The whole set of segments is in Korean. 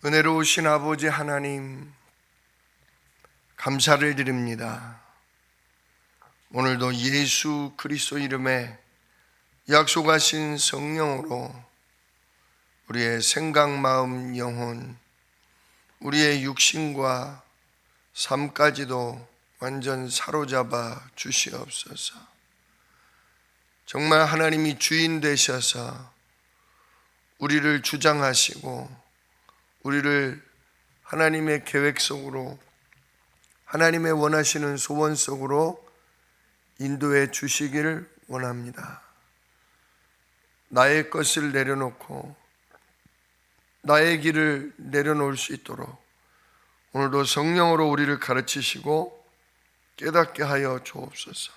은혜로우신 아버지 하나님, 감사를 드립니다. 오늘도 예수 그리스도 이름에 약속하신 성령으로 우리의 생각, 마음, 영혼, 우리의 육신과 삶까지도 완전 사로잡아 주시옵소서. 정말 하나님이 주인 되셔서 우리를 주장하시고 우리를 하나님의 계획 속으로, 하나님의 원하시는 소원 속으로 인도해 주시기를 원합니다. 나의 것을 내려놓고 나의 길을 내려놓을 수 있도록 오늘도 성령으로 우리를 가르치시고 깨닫게 하여 주옵소서.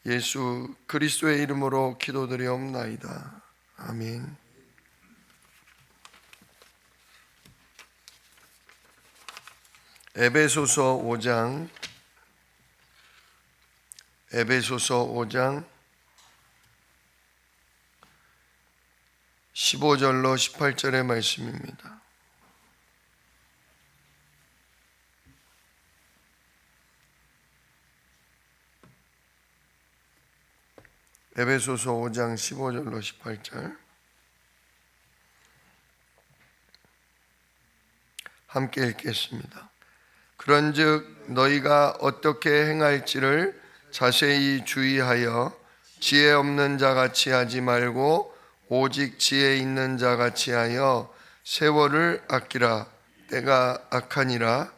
예수 그리스도의 이름으로 기도드리옵나이다. 아멘. 에베소서 5장 15절로 18절의 말씀입니다. 에베소서 5장 15절로 18절 함께 읽겠습니다. 그런즉 너희가 어떻게 행할지를 자세히 주의하여 지혜 없는 자같이 하지 말고 오직 지혜 있는 자같이 하여 세월을 아끼라. 때가 악하니라.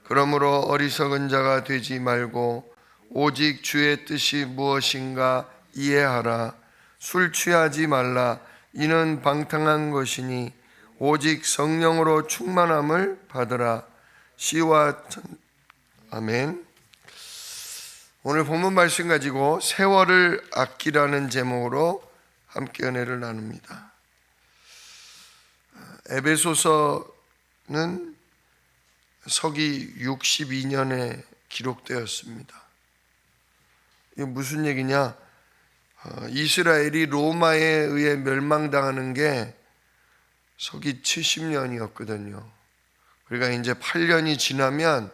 그러므로 어리석은 자가 되지 말고 오직 주의 뜻이 무엇인가 이해하라. 술 취하지 말라. 이는 방탕한 것이니 오직 성령으로 충만함을 받으라. 아멘. 오늘 본문 말씀 가지고 세월을 아끼라는 제목으로 함께 은혜를 나눕니다. 에베소서는 서기 62년에 기록되었습니다. 이게 무슨 얘기냐? 이스라엘이 로마에 의해 멸망당하는 게 서기 70년이었거든요. 우리가 이제 8년이 지나면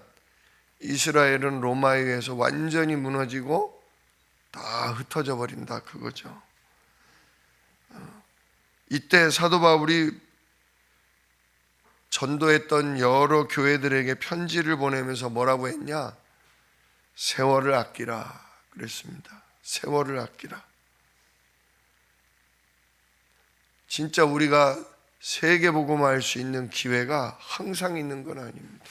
이스라엘은 로마에 의해서 완전히 무너지고 다 흩어져 버린다 그거죠. 이때 사도 바울이 전도했던 여러 교회들에게 편지를 보내면서 뭐라고 했냐? 세월을 아끼라 그랬습니다. 세월을 아끼라. 진짜 우리가 세계복음화할 수 있는 기회가 항상 있는 건 아닙니다.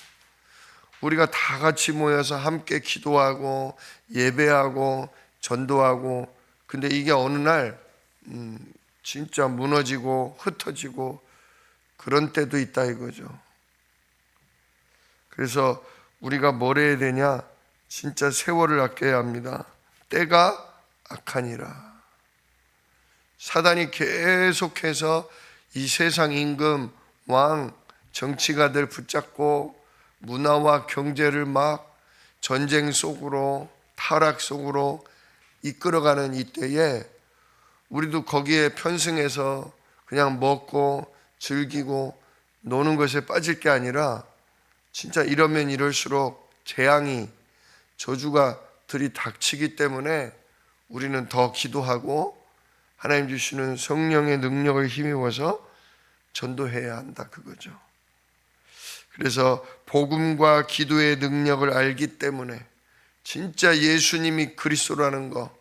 우리가 다 같이 모여서 함께 기도하고 예배하고 전도하고, 근데 이게 어느 날 진짜 무너지고 흩어지고 그런 때도 있다 이거죠. 그래서 우리가 뭘 해야 되냐? 진짜 세월을 아껴야 합니다. 때가 악하니라. 사단이 계속해서 이 세상 임금, 왕, 정치가들 붙잡고 문화와 경제를 막 전쟁 속으로, 타락 속으로 이끌어가는 이때에 우리도 거기에 편승해서 그냥 먹고 즐기고 노는 것에 빠질 게 아니라 진짜 이러면 이럴수록 재앙이, 저주가 들이닥치기 때문에 우리는 더 기도하고 하나님 주시는 성령의 능력을 힘입어서 전도해야 한다 그거죠. 그래서 복음과 기도의 능력을 알기 때문에 진짜 예수님이 그리스도라는 거,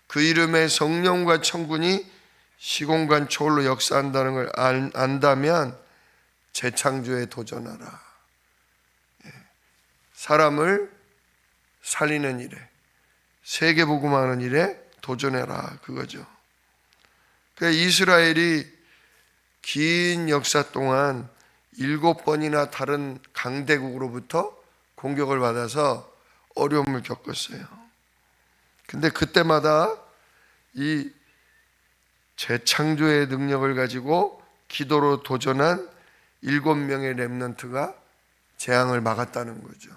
그 이름의 성령과 천군이 시공간 초월로 역사한다는 걸 안다면 재창조에 도전하라. 사람을 살리는 일에, 세계복음하는 일에 도전해라 그거죠. 그러니까 이스라엘이 긴 역사 동안 7번이나 다른 강대국으로부터 공격을 받아서 어려움을 겪었어요. 근데 그때마다 이 재창조의 능력을 가지고 기도로 도전한 7명의 렘넌트가 재앙을 막았다는 거죠.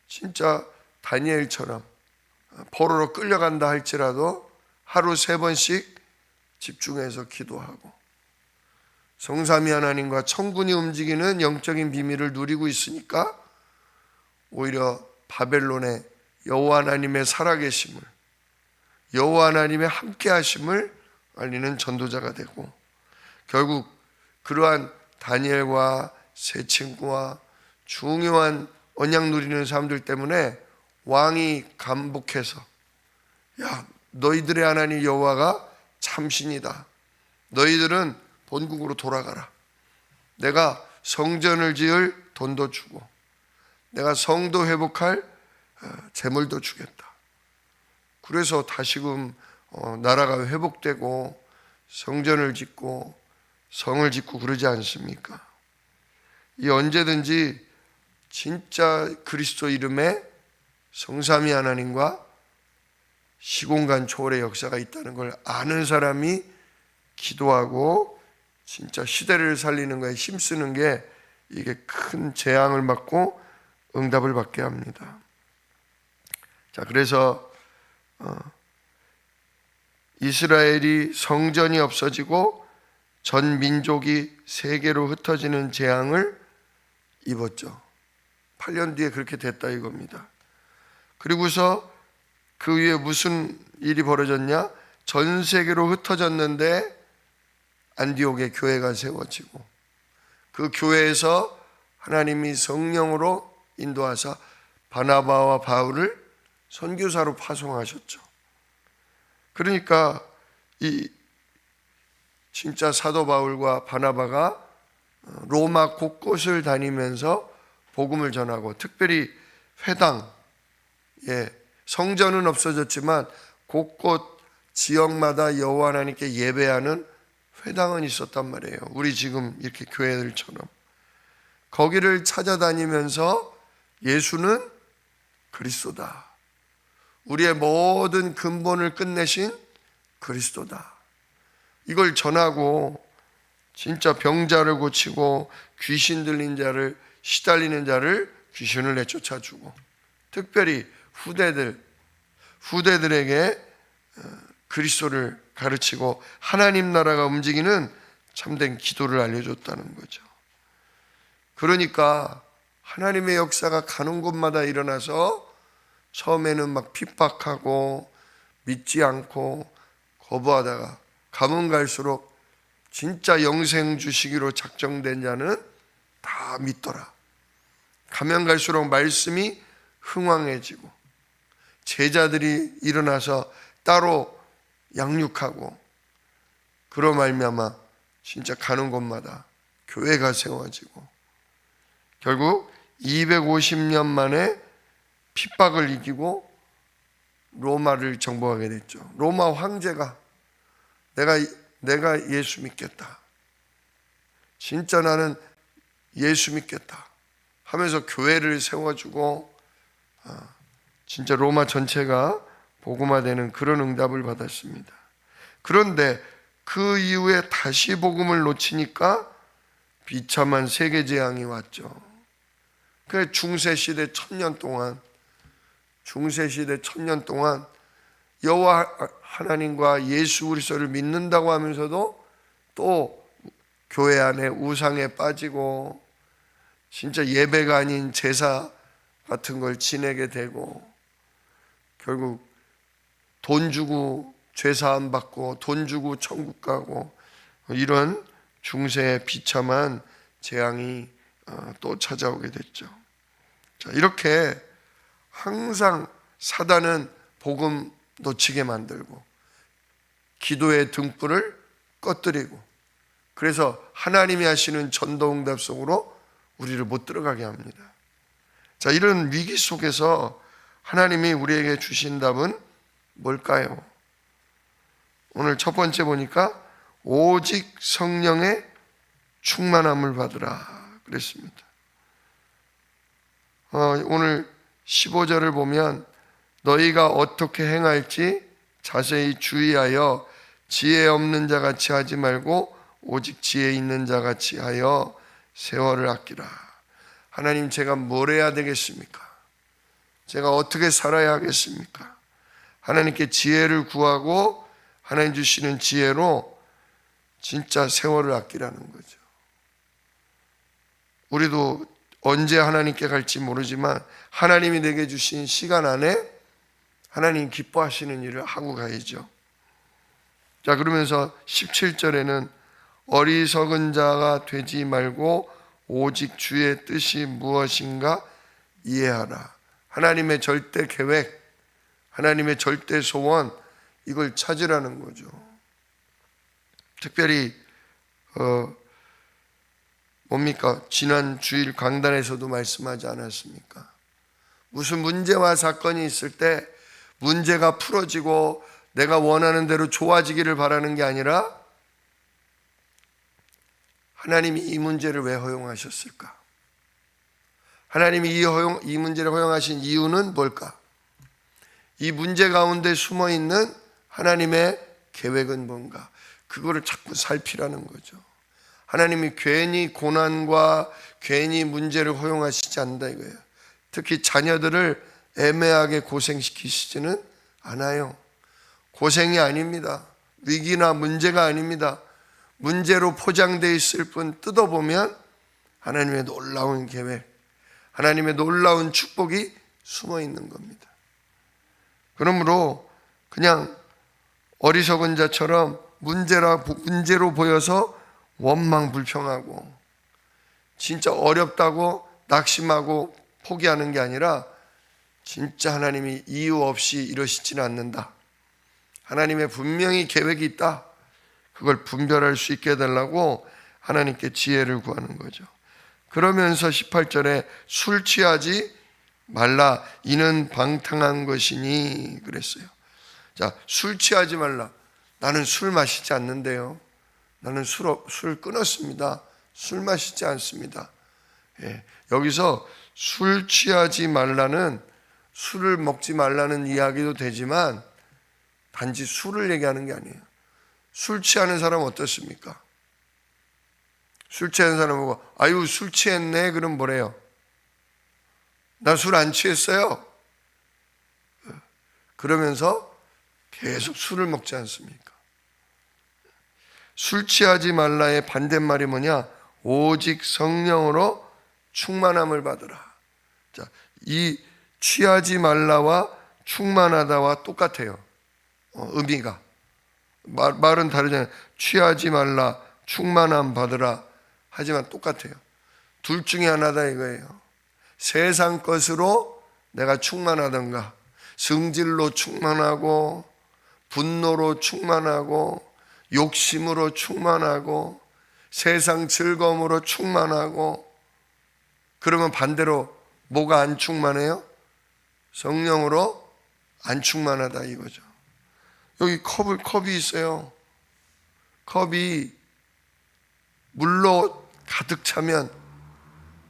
진짜 다니엘처럼 포로로 끌려간다 할지라도 하루 3번씩 집중해서 기도하고 성삼위 하나님과 천군이 움직이는 영적인 비밀을 누리고 있으니까 오히려 바벨론의 여호와 하나님의 살아계심을, 여호와 하나님의 함께하심을 알리는 전도자가 되고, 결국 그러한 다니엘과 세 친구와 중요한 언약 누리는 사람들 때문에 왕이 감복해서, 야, 너희들의 하나님 여호와가 참신이다. 너희들은 본국으로 돌아가라. 내가 성전을 지을 돈도 주고 내가 성도 회복할 재물도 주겠다. 그래서 다시금 나라가 회복되고 성전을 짓고 성을 짓고 그러지 않습니까? 이 언제든지 진짜 그리스도 이름에 성삼위 하나님과 시공간 초월의 역사가 있다는 걸 아는 사람이 기도하고 진짜 시대를 살리는 거에 힘쓰는 게 이게 큰 재앙을 맞고 응답을 받게 합니다. 자, 그래서 이스라엘이 성전이 없어지고 전 민족이 세계로 흩어지는 재앙을 입었죠. 8년 뒤에 그렇게 됐다 이겁니다. 그리고서 그 위에 무슨 일이 벌어졌냐? 전 세계로 흩어졌는데 안디옥에 교회가 세워지고 그 교회에서 하나님이 성령으로 인도하사 바나바와 바울을 선교사로 파송하셨죠. 그러니까 이 진짜 사도 바울과 바나바가 로마 곳곳을 다니면서 복음을 전하고, 특별히 회당, 성전은 없어졌지만 곳곳 지역마다 여호와 하나님께 예배하는 회당은 있었단 말이에요. 우리 지금 이렇게 교회들처럼. 거기를 찾아다니면서 예수는 그리스도다. 우리의 모든 근본을 끝내신 그리스도다. 이걸 전하고 진짜 병자를 고치고 귀신 들린 자를, 시달리는 자를 귀신을 내쫓아주고, 특별히 후대들에게 그리스도를 가르치고 하나님 나라가 움직이는 참된 기도를 알려줬다는 거죠. 그러니까 하나님의 역사가 가는 곳마다 일어나서 처음에는 막 핍박하고 믿지 않고 거부하다가 가면 갈수록 진짜 영생 주시기로 작정된 자는 다 믿더라. 가면 갈수록 말씀이 흥왕해지고 제자들이 일어나서 따로 양육하고, 그로 말미암아 진짜 가는 곳마다 교회가 세워지고, 결국 250년 만에 핍박을 이기고 로마를 정복하게 됐죠. 로마 황제가 내가 예수 믿겠다, 진짜 나는 예수 믿겠다 하면서 교회를 세워주고, 진짜 로마 전체가 복음화되는 그런 응답을 받았습니다. 그런데 그 이후에 다시 복음을 놓치니까 비참한 세계재앙이 왔죠. 그 중세시대 1000년 동안 여호와 하나님과 예수 그리스도를 믿는다고 하면서도 또 교회 안에 우상에 빠지고 진짜 예배가 아닌 제사 같은 걸 지내게 되고, 결국 돈 주고 죄사함 받고 돈 주고 천국 가고, 이런 중세의 비참한 재앙이 또 찾아오게 됐죠. 자, 이렇게 항상 사단은 복음 놓치게 만들고 기도의 등불을 꺼뜨리고, 그래서 하나님이 하시는 전도응답 속으로 우리를 못 들어가게 합니다. 자, 이런 위기 속에서 하나님이 우리에게 주신 답은 뭘까요? 오늘 첫 번째 보니까 오직 성령의 충만함을 받으라 그랬습니다. 오늘 15절을 보면 너희가 어떻게 행할지 자세히 주의하여 지혜 없는 자같이 하지 말고 오직 지혜 있는 자같이 하여 세월을 아끼라. 하나님, 제가 뭘 해야 되겠습니까? 제가 어떻게 살아야 하겠습니까? 하나님께 지혜를 구하고 하나님 주시는 지혜로 진짜 세월을 아끼라는 거죠. 우리도 언제 하나님께 갈지 모르지만 하나님이 내게 주신 시간 안에 하나님 기뻐하시는 일을 하고 가야죠. 자, 그러면서 17절에는 어리석은 자가 되지 말고 오직 주의 뜻이 무엇인가 이해하라. 하나님의 절대 계획, 하나님의 절대 소원, 이걸 찾으라는 거죠. 특별히 뭡니까? 지난 주일 강단에서도 말씀하지 않았습니까? 무슨 문제와 사건이 있을 때 문제가 풀어지고 내가 원하는 대로 좋아지기를 바라는 게 아니라 하나님이 이 문제를 왜 허용하셨을까? 하나님이 이 문제를 허용하신 이유는 뭘까? 이 문제 가운데 숨어있는 하나님의 계획은 뭔가? 그거를 자꾸 살피라는 거죠. 하나님이 괜히 고난과 괜히 문제를 허용하시지 않는다 이거예요. 특히 자녀들을 애매하게 고생시키시지는 않아요. 고생이 아닙니다. 위기나 문제가 아닙니다. 문제로 포장되어 있을 뿐 뜯어보면 하나님의 놀라운 계획, 하나님의 놀라운 축복이 숨어 있는 겁니다. 그러므로 그냥 어리석은 자처럼 문제로 보여서 원망불평하고 진짜 어렵다고 낙심하고 포기하는 게 아니라 진짜 하나님이 이유 없이 이러시지는 않는다. 하나님의 분명히 계획이 있다. 그걸 분별할 수 있게 해달라고 하나님께 지혜를 구하는 거죠. 그러면서 18절에 술 취하지 말라 이는 방탕한 것이니 그랬어요. 자, 술 취하지 말라. 나는 술 마시지 않는데요. 나는 술 끊었습니다. 술 마시지 않습니다. 예, 여기서 술 취하지 말라는 술을 먹지 말라는 이야기도 되지만 단지 술을 얘기하는 게 아니에요. 술 취하는 사람은 어떻습니까? 술 취하는 사람은 보고 아유 술 취했네 그럼 뭐래요? 나 술 안 취했어요. 그러면서 계속 술을 먹지 않습니까? 술 취하지 말라의 반대말이 뭐냐? 오직 성령으로 충만함을 받으라. 자, 이 취하지 말라와 충만하다와 똑같아요. 의미가. 말은 다르잖아요. 취하지 말라, 충만함 받으라. 하지만 똑같아요. 둘 중에 하나다 이거예요. 세상 것으로 내가 충만하던가, 성질로 충만하고, 분노로 충만하고, 욕심으로 충만하고, 세상 즐거움으로 충만하고, 그러면 반대로 뭐가 안 충만해요? 성령으로 안 충만하다 이거죠. 여기 컵이 있어요. 컵이 물로 가득 차면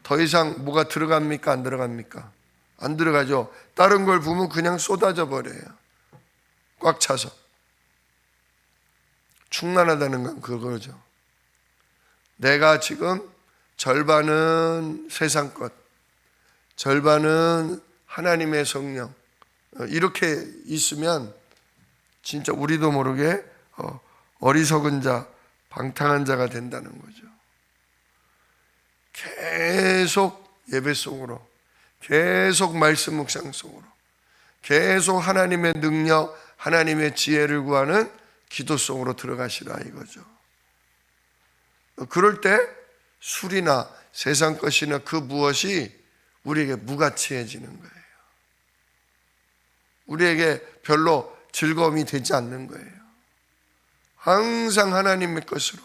더 이상 뭐가 들어갑니까? 안 들어갑니까? 안 들어가죠. 다른 걸 부으면 그냥 쏟아져 버려요. 꽉 차서. 충만하다는 건 그거죠. 내가 지금 절반은 세상 것, 절반은 하나님의 성령, 이렇게 있으면 진짜 우리도 모르게 어리석은 자, 방탕한 자가 된다는 거죠. 계속 예배 속으로, 계속 말씀 묵상 속으로, 계속 하나님의 능력, 하나님의 지혜를 구하는 기도 속으로 들어가시라 이거죠. 그럴 때 술이나 세상 것이나 그 무엇이 우리에게 무가치해지는 거예요. 우리에게 별로 즐거움이 되지 않는 거예요. 항상 하나님의 것으로,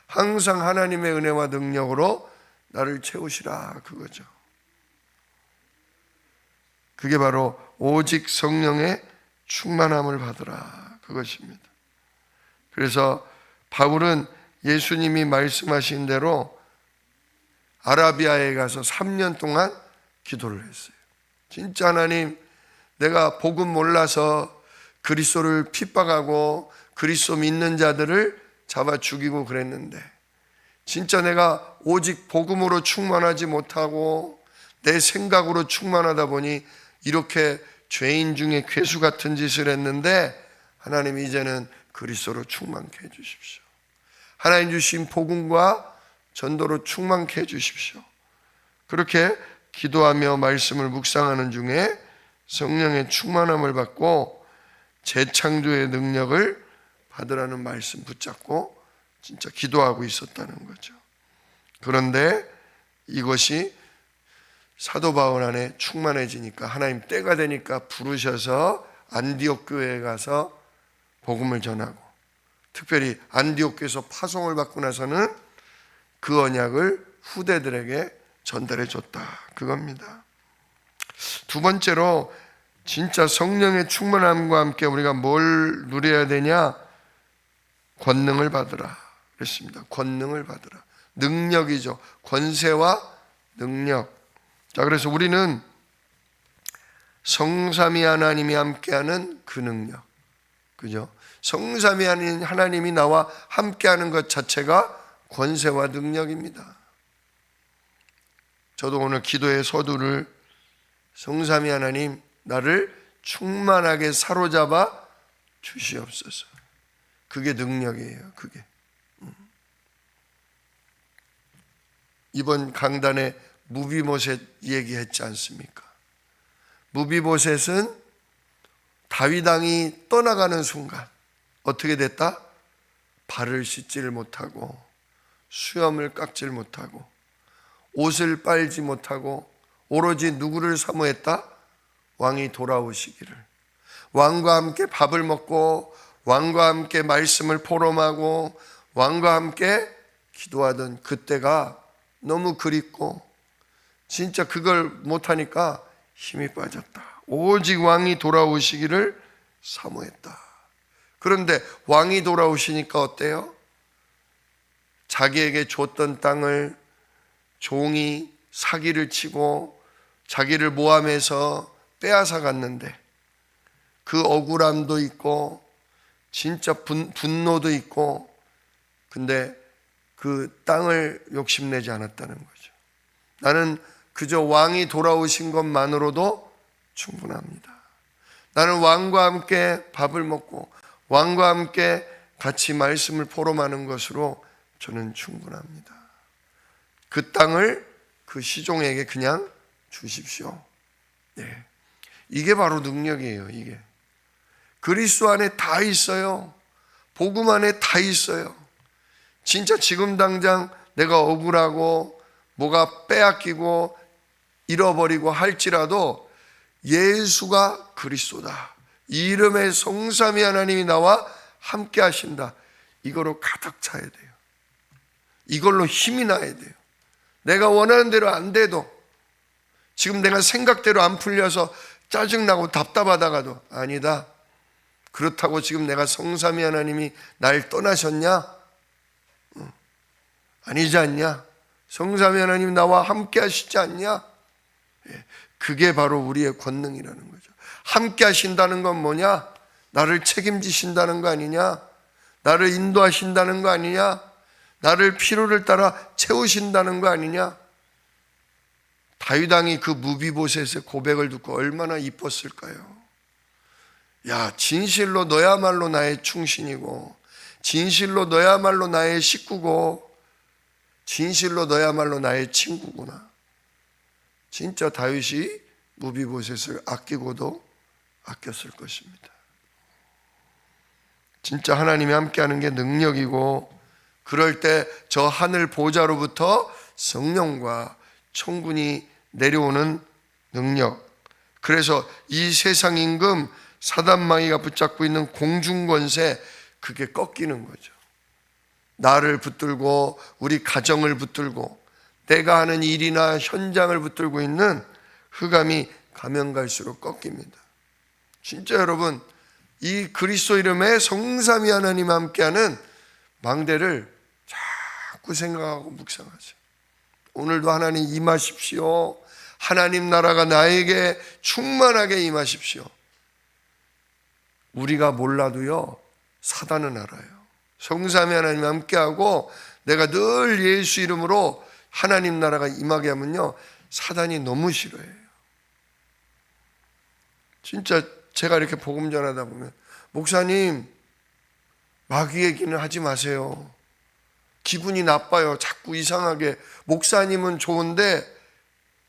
항상 하나님의 은혜와 능력으로 나를 채우시라 그거죠. 그게 바로 오직 성령의 충만함을 받으라 그것입니다. 그래서 바울은 예수님이 말씀하신 대로 아라비아에 가서 3년 동안 기도를 했어요. 진짜 하나님, 내가 복음 몰라서 그리스도를 핍박하고 그리스도 믿는 자들을 잡아 죽이고 그랬는데 진짜 내가 오직 복음으로 충만하지 못하고 내 생각으로 충만하다 보니 이렇게 죄인 중에 괴수 같은 짓을 했는데 하나님 이제는 그리스도로 충만케 해주십시오. 하나님 주신 복음과 전도로 충만케 해주십시오. 그렇게 기도하며 말씀을 묵상하는 중에 성령의 충만함을 받고 재창조의 능력을 받으라는 말씀 붙잡고 진짜 기도하고 있었다는 거죠. 그런데 이것이 사도 바울 안에 충만해지니까 하나님 때가 되니까 부르셔서 안디옥 교회에 가서 복음을 전하고, 특별히 안디옥 교회에서 파송을 받고 나서는 그 언약을 후대들에게 전달해 줬다, 그겁니다. 두 번째로 진짜 성령의 충만함과 함께 우리가 뭘 누려야 되냐? 권능을 받으라 그랬습니다. 권능을 받으라. 능력이죠. 권세와 능력. 자, 그래서 우리는 성삼위 하나님이 함께하는 그 능력, 그죠? 성삼위 하나님이 나와 함께하는 것 자체가 권세와 능력입니다. 저도 오늘 기도의 서두를 성삼위 하나님 나를 충만하게 사로잡아 주시옵소서. 그게 능력이에요. 그게. 이번 강단에 무비보셋 얘기했지 않습니까? 무비보셋은 다윗 왕이 떠나가는 순간 어떻게 됐다? 발을 씻지를 못하고 수염을 깎질 못하고 옷을 빨지 못하고 오로지 누구를 사모했다? 왕이 돌아오시기를. 왕과 함께 밥을 먹고 왕과 함께 말씀을 포럼하고 왕과 함께 기도하던 그때가 너무 그립고 진짜 그걸 못하니까 힘이 빠졌다. 오직 왕이 돌아오시기를 사모했다. 그런데 왕이 돌아오시니까 어때요? 자기에게 줬던 땅을 종이 사기를 치고 자기를 모함해서 빼앗아 갔는데 그 억울함도 있고 진짜 분노도 있고, 근데 그 땅을 욕심내지 않았다는 거죠. 나는 그저 왕이 돌아오신 것만으로도 충분합니다. 나는 왕과 함께 밥을 먹고 왕과 함께 같이 말씀을 포럼하는 것으로 저는 충분합니다. 그 땅을 그 시종에게 그냥 주십시오. 네. 이게 바로 능력이에요. 이게 그리스도 안에 다 있어요. 복음 안에 다 있어요. 진짜 지금 당장 내가 억울하고 뭐가 빼앗기고 잃어버리고 할지라도 예수가 그리스도다, 이 이름의 성삼위 하나님이 나와 함께 하신다, 이거로 가득 차야 돼요. 이걸로 힘이 나야 돼요. 내가 원하는 대로 안 돼도, 지금 내가 생각대로 안 풀려서 짜증나고 답답하다가도 아니다, 그렇다고 지금 내가 성삼위 하나님이 날 떠나셨냐? 아니지 않냐? 성삼위 하나님 나와 함께 하시지 않냐? 그게 바로 우리의 권능이라는 거죠. 함께 하신다는 건 뭐냐? 나를 책임지신다는 거 아니냐? 나를 인도하신다는 거 아니냐? 나를 필요를 따라 채우신다는 거 아니냐? 다윗 왕이 그 무비보셋의 고백을 듣고 얼마나 이뻤을까요? 야, 진실로 너야말로 나의 충신이고, 진실로 너야말로 나의 식구고, 진실로 너야말로 나의 친구구나. 진짜 다윗이 무비보셋을 아끼고도 아꼈을 것입니다. 진짜 하나님이 함께하는 게 능력이고, 그럴 때 저 하늘 보좌로부터 성령과 천군이 내려오는 능력, 그래서 이 세상 임금 사단마귀가 붙잡고 있는 공중권세, 그게 꺾이는 거죠. 나를 붙들고 우리 가정을 붙들고 내가 하는 일이나 현장을 붙들고 있는 흑암이 가면 갈수록 꺾입니다. 진짜 여러분, 이 그리스도 이름의 성삼위 하나님 함께하는 망대를 자꾸 생각하고 묵상하세요. 오늘도 하나님 임하십시오. 하나님 나라가 나에게 충만하게 임하십시오. 우리가 몰라도요, 사단은 알아요. 성삼위 하나님 함께하고 내가 늘 예수 이름으로 하나님 나라가 임하게 하면요, 사단이 너무 싫어해요. 진짜 제가 이렇게 복음 전하다 보면, 목사님 마귀 얘기는 하지 마세요. 기분이 나빠요. 자꾸 이상하게. 목사님은 좋은데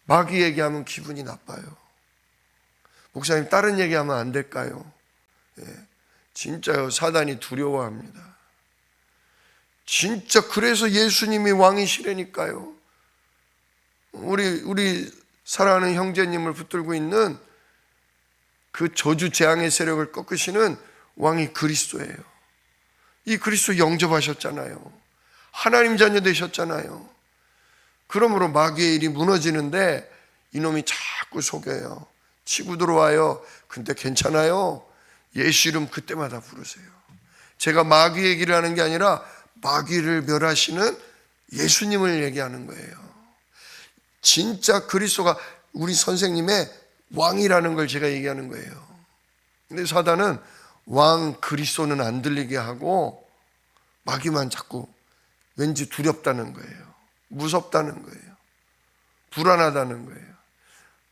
마귀 얘기하면 기분이 나빠요. 목사님 다른 얘기하면 안 될까요? 예, 진짜요. 사단이 두려워합니다. 진짜 그래서 예수님이 왕이시라니까요. 우리 사랑하는 형제님을 붙들고 있는 그 저주 재앙의 세력을 꺾으시는 왕이 그리스도예요. 이 그리스도 영접하셨잖아요. 하나님 자녀 되셨잖아요. 그러므로 마귀의 일이 무너지는데 이놈이 자꾸 속여요. 치고 들어와요. 근데 괜찮아요. 예수 이름 그때마다 부르세요. 제가 마귀 얘기를 하는 게 아니라 마귀를 멸하시는 예수님을 얘기하는 거예요. 진짜 그리스도가 우리 선생님의 왕이라는 걸 제가 얘기하는 거예요. 근데 사단은 왕 그리스도는 안 들리게 하고 마귀만 자꾸 왠지 두렵다는 거예요. 무섭다는 거예요. 불안하다는 거예요.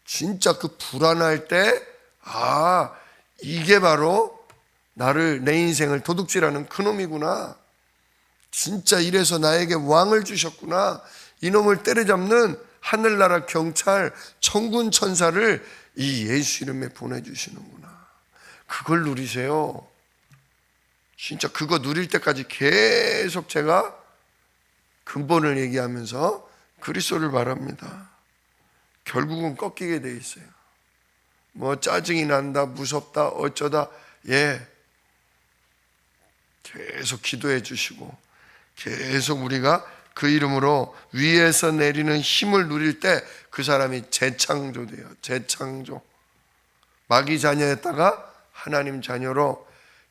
진짜 그 불안할 때, 이게 바로 나를, 내 인생을 도둑질하는 그놈이구나. 진짜 이래서 나에게 왕을 주셨구나. 이놈을 때려잡는 하늘나라 경찰, 천군 천사를 이 예수 이름에 보내주시는구나. 그걸 누리세요. 진짜 그거 누릴 때까지 계속 제가 근본을 얘기하면서 그리스도를 말합니다. 결국은 꺾이게 돼 있어요. 뭐 짜증이 난다, 무섭다, 어쩌다, 계속 기도해 주시고 계속 우리가 그 이름으로 위에서 내리는 힘을 누릴 때 그 사람이 재창조돼요. 재창조. 마귀 자녀였다가 하나님 자녀로,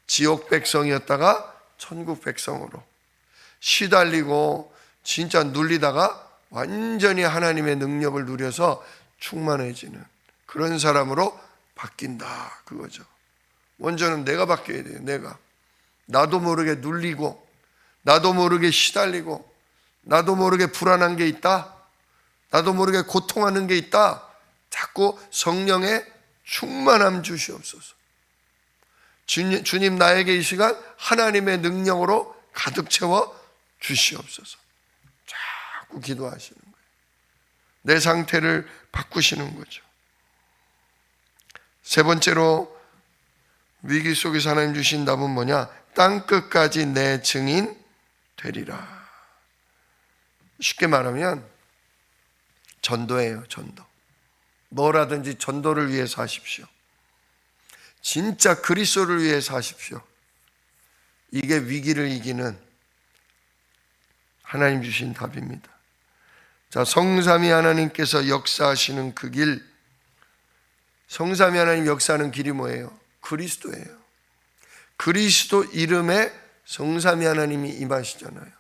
지옥 백성이었다가 천국 백성으로 시달리고 진짜 눌리다가 완전히 하나님의 능력을 누려서 충만해지는 그런 사람으로 바뀐다, 그거죠. 먼저는 내가 바뀌어야 돼요. 내가. 나도 모르게 눌리고, 나도 모르게 시달리고, 나도 모르게 불안한 게 있다, 나도 모르게 고통하는 게 있다. 자꾸 성령의 충만함 주시옵소서. 주님, 나에게 이 시간 하나님의 능력으로 가득 채워 주시옵소서. 자꾸 기도하시는 거예요. 내 상태를 바꾸시는 거죠. 세 번째로 위기 속에서 하나님 주신 답은 뭐냐? 땅 끝까지 내 증인 되리라. 쉽게 말하면 전도예요. 전도. 뭐라든지 전도를 위해서 하십시오. 진짜 그리스도를 위해서 하십시오. 이게 위기를 이기는 하나님 주신 답입니다. 자, 성삼위 하나님께서 역사하시는 그 길, 성삼위 하나님 역사하는 길이 뭐예요? 그리스도예요. 그리스도 이름에 성삼위 하나님이 임하시잖아요.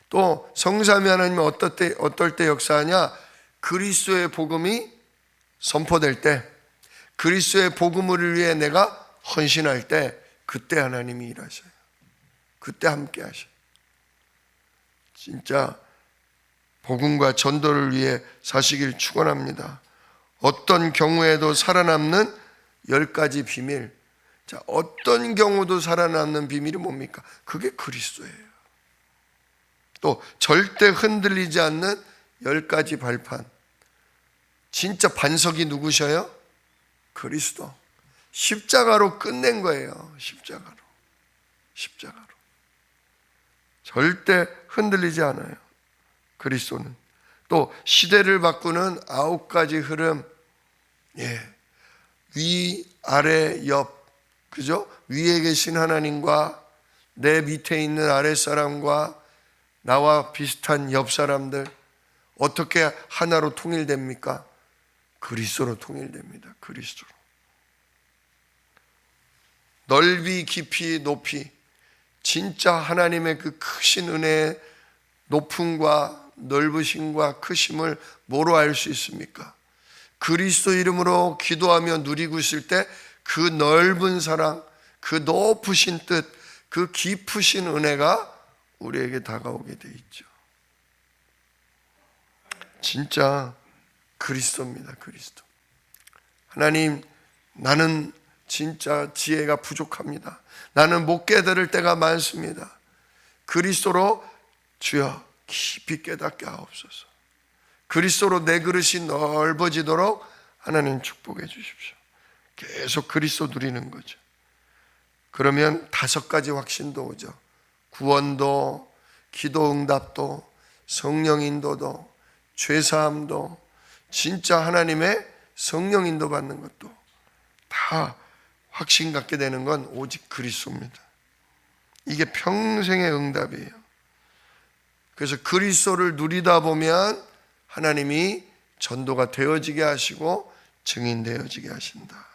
또 성삼위 하나님이 어떨 때 역사하냐? 그리스도의 복음이 선포될 때, 그리스도의 복음을 위해 내가 헌신할 때, 그때 하나님이 일하셔요. 그때 함께 하셔요. 진짜 복음과 전도를 위해 사시길 축원합니다. 어떤 경우에도 살아남는 10가지 비밀. 자, 어떤 경우도 살아남는 비밀이 뭡니까? 그게 그리스도예요. 또 절대 흔들리지 않는 10가지 발판. 진짜 반석이 누구셔요? 그리스도. 십자가로 끝낸 거예요. 십자가로. 절대 흔들리지 않아요. 그리스도는. 또 시대를 바꾸는 9가지 흐름. 위, 아래, 옆. 그죠? 위에 계신 하나님과 내 밑에 있는 아랫사람과 나와 비슷한 옆 사람들, 어떻게 하나로 통일됩니까? 그리스도로 통일됩니다. 그리스도로. 넓이, 깊이, 높이. 진짜 하나님의 그 크신 은혜의 높음과 넓으심과 크심을 뭐로 알 수 있습니까? 그리스도 이름으로 기도하며 누리고 있을 때 그 넓은 사랑, 그 높으신 뜻, 그 깊으신 은혜가 우리에게 다가오게 돼 있죠. 진짜 그리스도입니다. 그리스도. 하나님, 나는 진짜 지혜가 부족합니다. 나는 못 깨달을 때가 많습니다. 그리스도로 주여 깊이 깨닫게 하옵소서. 그리스도로 내 그릇이 넓어지도록 하나님 축복해 주십시오. 계속 그리스도 누리는 거죠. 그러면 5가지 확신도 오죠. 구원도, 기도 응답도, 성령 인도도, 죄사함도, 진짜 하나님의 성령 인도 받는 것도 다 확신 갖게 되는 건 오직 그리스도입니다. 이게 평생의 응답이에요. 그래서 그리스도를 누리다 보면 하나님이 전도가 되어지게 하시고 증인되어지게 하신다.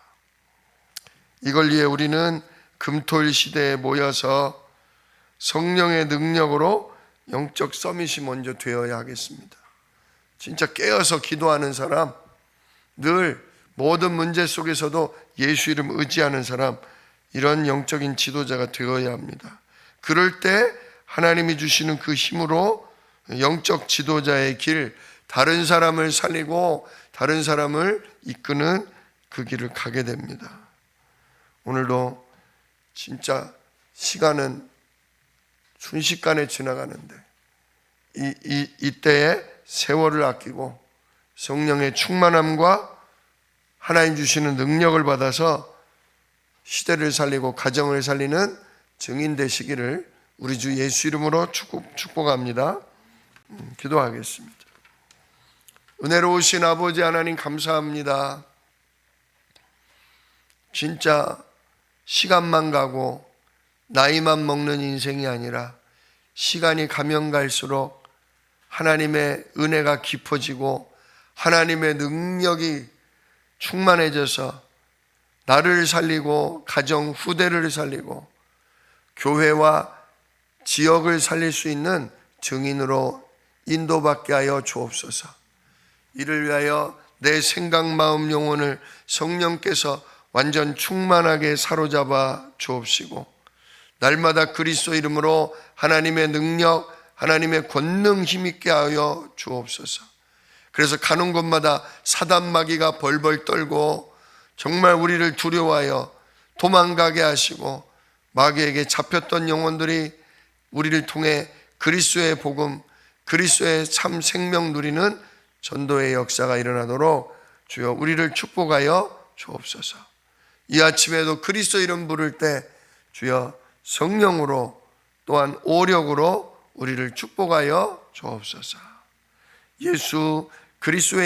이걸 위해 우리는 금토일 시대에 모여서 성령의 능력으로 영적 서밋이 먼저 되어야 하겠습니다. 진짜 깨어서 기도하는 사람, 늘 모든 문제 속에서도 예수 이름 의지하는 사람, 이런 영적인 지도자가 되어야 합니다. 그럴 때 하나님이 주시는 그 힘으로 영적 지도자의 길, 다른 사람을 살리고 다른 사람을 이끄는 그 길을 가게 됩니다. 오늘도 진짜 시간은 순식간에 지나가는데 이때에 세월을 아끼고 성령의 충만함과 하나님 주시는 능력을 받아서 시대를 살리고 가정을 살리는 증인 되시기를 우리 주 예수 이름으로 축복합니다. 기도하겠습니다. 은혜로우신 아버지 하나님 감사합니다. 진짜 시간만 가고 나이만 먹는 인생이 아니라 시간이 가면 갈수록 하나님의 은혜가 깊어지고 하나님의 능력이 충만해져서 나를 살리고 가정 후대를 살리고 교회와 지역을 살릴 수 있는 증인으로 인도받게 하여 주옵소서. 이를 위하여 내 생각, 마음, 영혼을 성령께서 완전 충만하게 사로잡아 주옵시고 날마다 그리스도 이름으로 하나님의 능력, 하나님의 권능 힘있게 하여 주옵소서. 그래서 가는 곳마다 사단 마귀가 벌벌 떨고 정말 우리를 두려워하여 도망가게 하시고 마귀에게 잡혔던 영혼들이 우리를 통해 그리스도의 복음, 그리스도의 참 생명 누리는 전도의 역사가 일어나도록 주여 우리를 축복하여 주옵소서. 이 아침에도 그리스도 이름 부를 때 주여 성령으로 또한 오력으로 우리를 축복하여 주옵소서. 예수 그리스도의